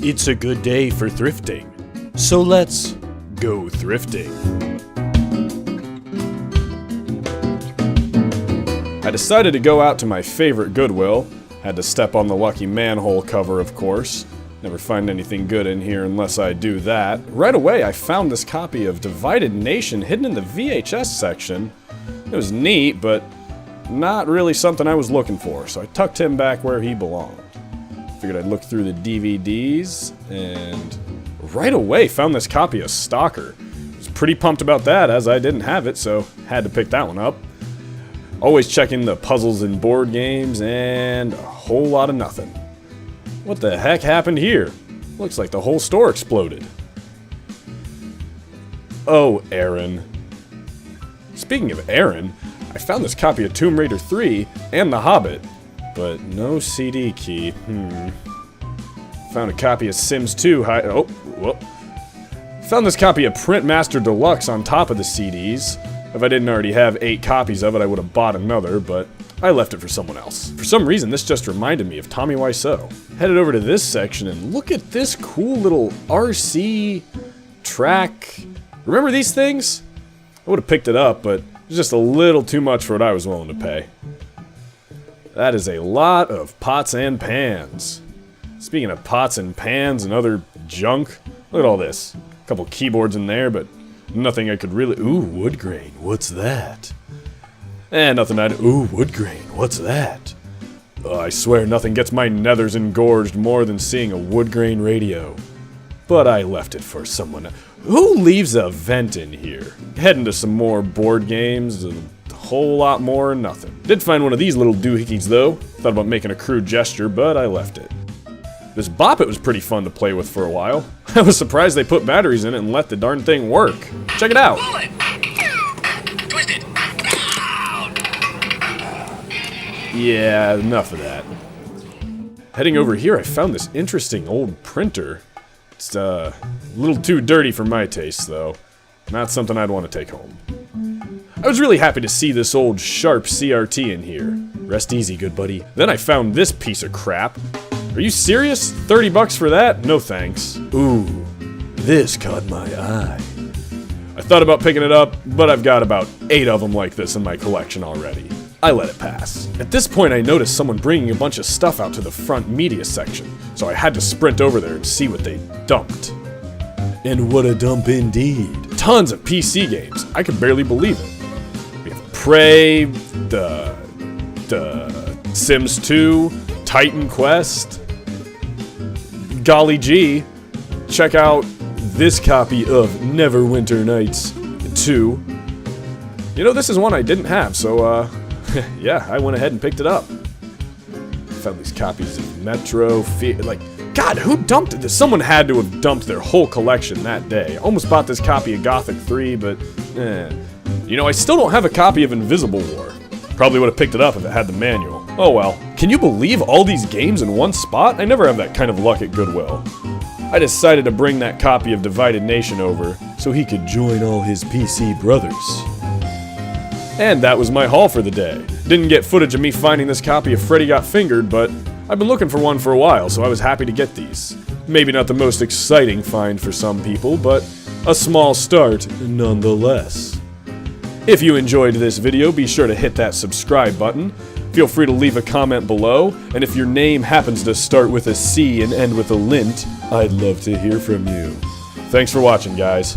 It's a good day for thrifting, so let's go thrifting. I decided to go out to my favorite Goodwill. Had to step on the lucky manhole cover, of course. Never find anything good in here unless I do that. Right away, I found this copy of Divided Nation hidden in the VHS section. It was neat, but not really something I was looking for, so I tucked him back where he belonged. Figured I'd look through the DVDs, and right away found this copy of Stalker. Was pretty pumped about that, as I didn't have it, so had to pick that one up. Always checking the puzzles and board games, and a whole lot of nothing. What the heck happened here? Looks like the whole store exploded. Oh, Aaron. Speaking of Aaron, I found this copy of Tomb Raider 3 and The Hobbit, but no CD key. Found a copy of Sims 2. Found this copy of Printmaster Deluxe on top of the CDs. If I didn't already have 8 copies of it, I would have bought another, but I left it for someone else. For some reason, this just reminded me of Tommy Wiseau. Headed over to this section, and look at this cool little RC track. Remember these things? I would have picked it up, but it was just a little too much for what I was willing to pay. That is a lot of pots and pans. Speaking of pots and pans and other junk, look at all this. A couple keyboards in there, but nothing I could really... Ooh, wood grain, what's that? Nothing I'd... Ooh, wood grain, what's that? I swear nothing gets my nethers engorged more than seeing a wood grain radio. But I left it for someone... Who leaves a vent in here? Heading to some more board games, and a whole lot more and nothing. Did find one of these little doohickeys though. Thought about making a crude gesture, but I left it. This Bop It was pretty fun to play with for a while. I was surprised they put batteries in it and let the darn thing work. Check it out. Yeah, enough of that. Heading over here, I found this interesting old printer. It's a little too dirty for my taste, though. Not something I'd want to take home. I was really happy to see this old Sharp CRT in here. Rest easy, good buddy. Then I found this piece of crap. Are you serious? 30 bucks for that? No thanks. Ooh, this caught my eye. I thought about picking it up, but I've got about 8 of them like this in my collection already. I let it pass. At this point, I noticed someone bringing a bunch of stuff out to the front media section, so I had to sprint over there and see what they dumped. And what a dump indeed. Tons of PC games. I could barely believe it. We have Prey, the Sims 2, Titan Quest. Golly gee, check out this copy of Neverwinter Nights 2. You know, this is one I didn't have, so yeah, I went ahead and picked it up. Found these copies of Metro, God, who dumped this? Someone had to have dumped their whole collection that day. Almost bought this copy of Gothic 3, but You know, I still don't have a copy of Invisible War. Probably would have picked it up if it had the manual. Oh well. Can you believe all these games in one spot? I never have that kind of luck at Goodwill. I decided to bring that copy of Divided Nation over so he could join all his PC brothers. And that was my haul for the day. Didn't get footage of me finding this copy of Freddy Got Fingered, but I've been looking for one for a while, so I was happy to get these. Maybe not the most exciting find for some people, but a small start nonetheless. If you enjoyed this video, be sure to hit that subscribe button. Feel free to leave a comment below, and if your name happens to start with a C and end with a lint, I'd love to hear from you. Thanks for watching, guys.